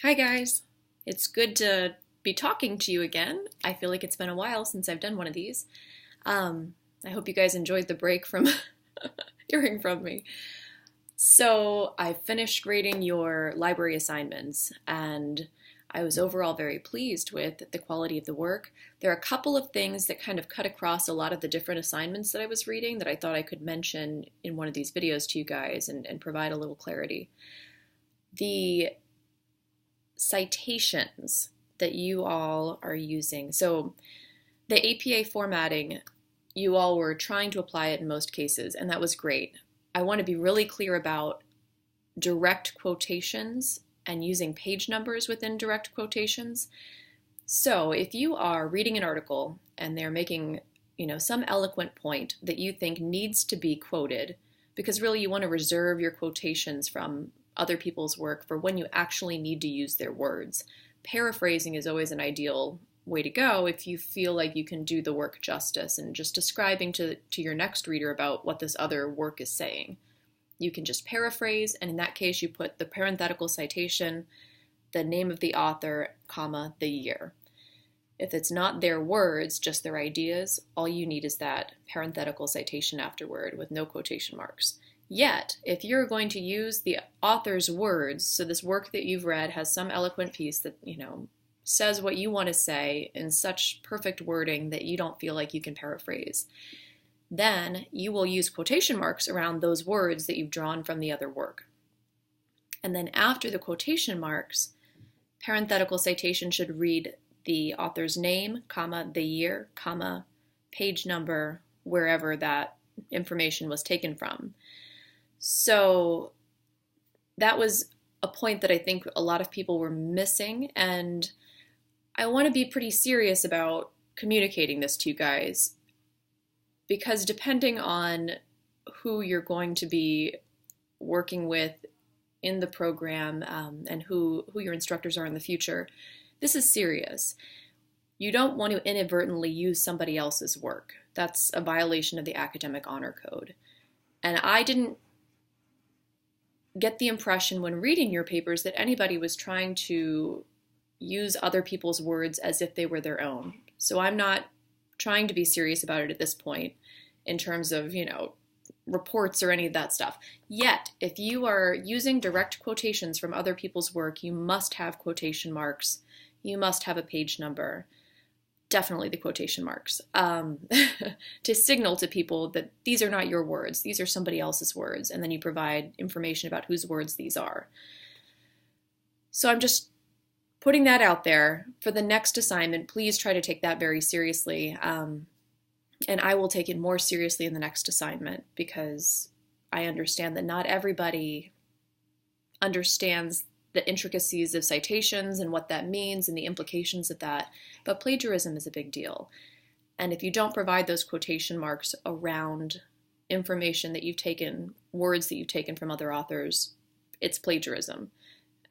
Hi guys, it's good to be talking to you again. I feel like it's been a while since I've done one of these. I hope you guys enjoyed the break from hearing from me. So I finished grading your library assignments and I was overall very pleased with the quality of the work. There are a couple of things that kind of cut across a lot of the different assignments that I was reading that I thought I could mention in one of these videos to you guys and provide a little clarity. The citations that you all are using. So the APA formatting, you all were trying to apply it in most cases, and that was great. I want to be really clear about direct quotations and using page numbers within direct quotations. So if you are reading an article and they're making, some eloquent point that you think needs to be quoted, because really you want to reserve your quotations from other people's work for when you actually need to use their words. Paraphrasing is always an ideal way to go if you feel like you can do the work justice and just describing to your next reader about what this other work is saying. You can just paraphrase, and in that case you put the parenthetical citation, the name of the author, comma, the year. If it's not their words, just their ideas, all you need is that parenthetical citation afterward with no quotation marks. Yet, if you're going to use the author's words, so this work that you've read has some eloquent piece that, says what you want to say in such perfect wording that you don't feel like you can paraphrase, then you will use quotation marks around those words that you've drawn from the other work. And then after the quotation marks, parenthetical citation should read the author's name, comma, the year, comma, page number, wherever that information was taken from. So that was a point that I think a lot of people were missing, and I want to be pretty serious about communicating this to you guys, because depending on who you're going to be working with in the program and who your instructors are in the future, this is serious. You don't want to inadvertently use somebody else's work. That's a violation of the Academic Honor Code. And I didn't get the impression when reading your papers that anybody was trying to use other people's words as if they were their own. So I'm not trying to be serious about it at this point in terms of, reports or any of that stuff. Yet, if you are using direct quotations from other people's work, you must have quotation marks. You must have a page number. Definitely the quotation marks, to signal to people that these are not your words, these are somebody else's words, and then you provide information about whose words these are. So I'm just putting that out there. For the next assignment, please try to take that very seriously, and I will take it more seriously in the next assignment, because I understand that not everybody understands the intricacies of citations and what that means and the implications of that, but plagiarism is a big deal. And if you don't provide those quotation marks around information that you've taken, words that you've taken from other authors, it's plagiarism.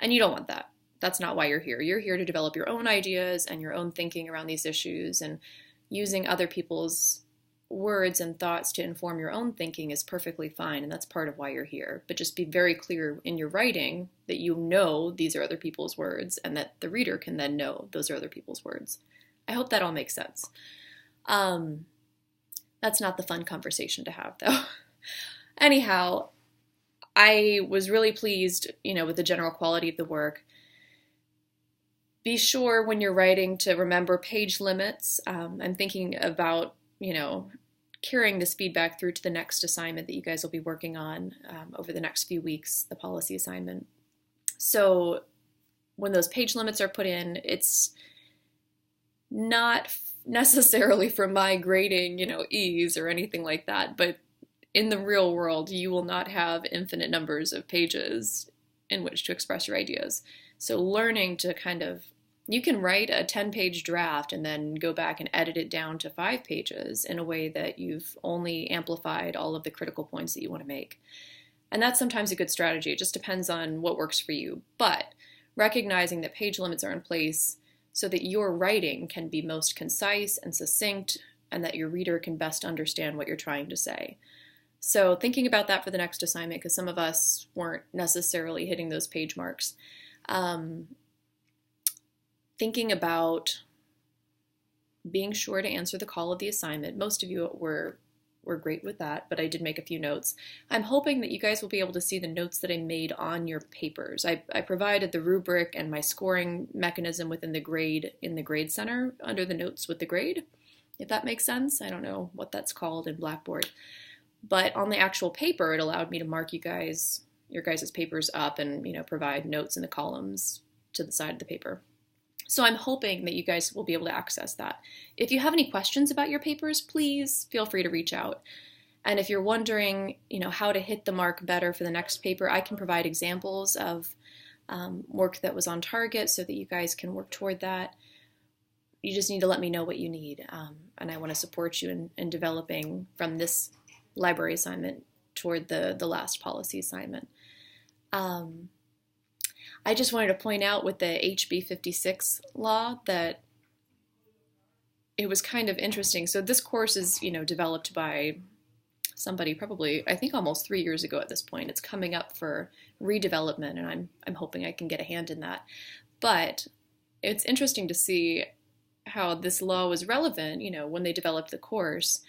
And you don't want that. That's not why you're here. You're here to develop your own ideas and your own thinking around these issues, and using other people's words and thoughts to inform your own thinking is perfectly fine, and that's part of why you're here. But just be very clear in your writing that you know these are other people's words, and that the reader can then know those are other people's words. I hope that all makes sense. That's not the fun conversation to have, though. Anyhow, I was really pleased, with the general quality of the work. Be sure when you're writing to remember page limits. I'm thinking about, carrying this feedback through to the next assignment that you guys will be working on over the next few weeks, the policy assignment. So when those page limits are put in, it's not necessarily for my grading, ease or anything like that, but in the real world, you will not have infinite numbers of pages in which to express your ideas. So learning to you can write a 10-page draft and then go back and edit it down to 5 pages in a way that you've only amplified all of the critical points that you want to make. And that's sometimes a good strategy. It just depends on what works for you. But recognizing that page limits are in place so that your writing can be most concise and succinct, and that your reader can best understand what you're trying to say. So thinking about that for the next assignment, because some of us weren't necessarily hitting those page marks. thinking about being sure to answer the call of the assignment. Most of you were great with that, but I did make a few notes. I'm hoping that you guys will be able to see the notes that I made on your papers. I provided the rubric and my scoring mechanism within the grade in the grade center under the notes with the grade, if that makes sense. I don't know what that's called in Blackboard. But on the actual paper, it allowed me to mark your guys' papers up and, provide notes in the columns to the side of the paper. So I'm hoping that you guys will be able to access that. If you have any questions about your papers, please feel free to reach out. And if you're wondering, how to hit the mark better for the next paper, I can provide examples of work that was on target so that you guys can work toward that. You just need to let me know what you need. And I want to support you in developing from this library assignment toward the last policy assignment. I just wanted to point out with the HB 56 law that it was kind of interesting. So this course is, developed by somebody probably, I think almost 3 years ago at this point. It's coming up for redevelopment, and I'm hoping I can get a hand in that. But it's interesting to see how this law was relevant, when they developed the course.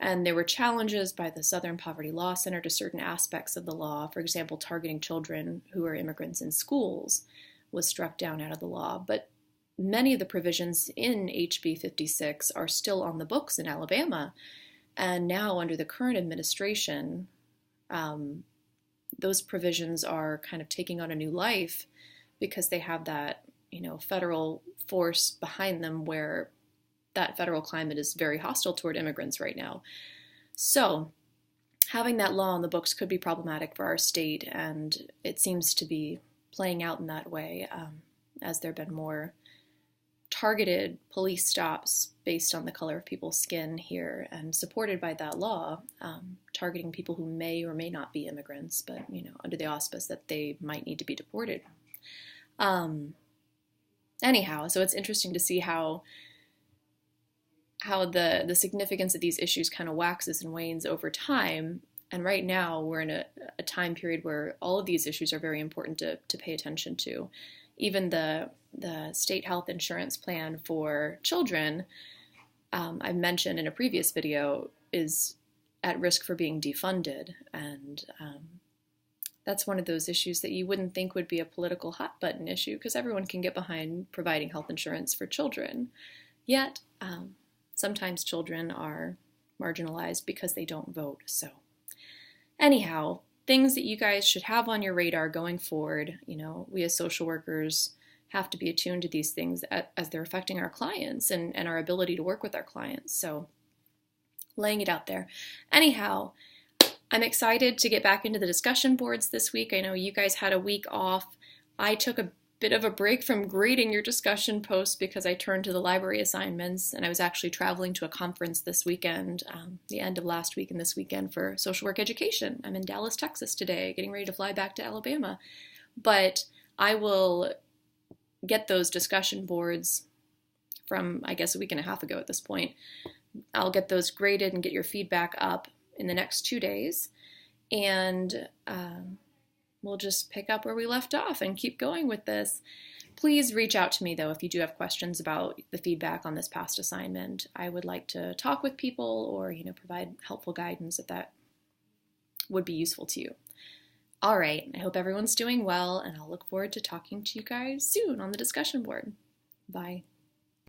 And there were challenges by the Southern Poverty Law Center to certain aspects of the law. For example, targeting children who are immigrants in schools was struck down out of the law. But many of the provisions in HB 56 are still on the books in Alabama. And now under the current administration, those provisions are kind of taking on a new life because they have that, federal force behind them where that federal climate is very hostile toward immigrants right now. So having that law on the books could be problematic for our state, and it seems to be playing out in that way as there have been more targeted police stops based on the color of people's skin here and supported by that law, targeting people who may or may not be immigrants, but under the auspice that they might need to be deported. Anyhow, so it's interesting to see how the significance of these issues kind of waxes and wanes over time. And right now we're in a time period where all of these issues are very important to pay attention to. Even the state health insurance plan for children, I mentioned in a previous video, is at risk for being defunded. And that's one of those issues that you wouldn't think would be a political hot button issue because everyone can get behind providing health insurance for children. Yet, sometimes children are marginalized because they don't vote. So anyhow, things that you guys should have on your radar going forward. We as social workers have to be attuned to these things as they're affecting our clients and our ability to work with our clients. So laying it out there. Anyhow, I'm excited to get back into the discussion boards this week. I know you guys had a week off. I took a bit of a break from grading your discussion posts because I turned to the library assignments, and I was actually traveling to a conference this weekend, the end of last week and this weekend for social work education. I'm in Dallas, Texas today, getting ready to fly back to Alabama. But I will get those discussion boards from, I guess, a week and a half ago at this point. I'll get those graded and get your feedback up in the next 2 days. And we'll just pick up where we left off and keep going with this. Please reach out to me, though, if you do have questions about the feedback on this past assignment. I would like to talk with people or, provide helpful guidance if that would be useful to you. All right, I hope everyone's doing well, and I'll look forward to talking to you guys soon on the discussion board. Bye.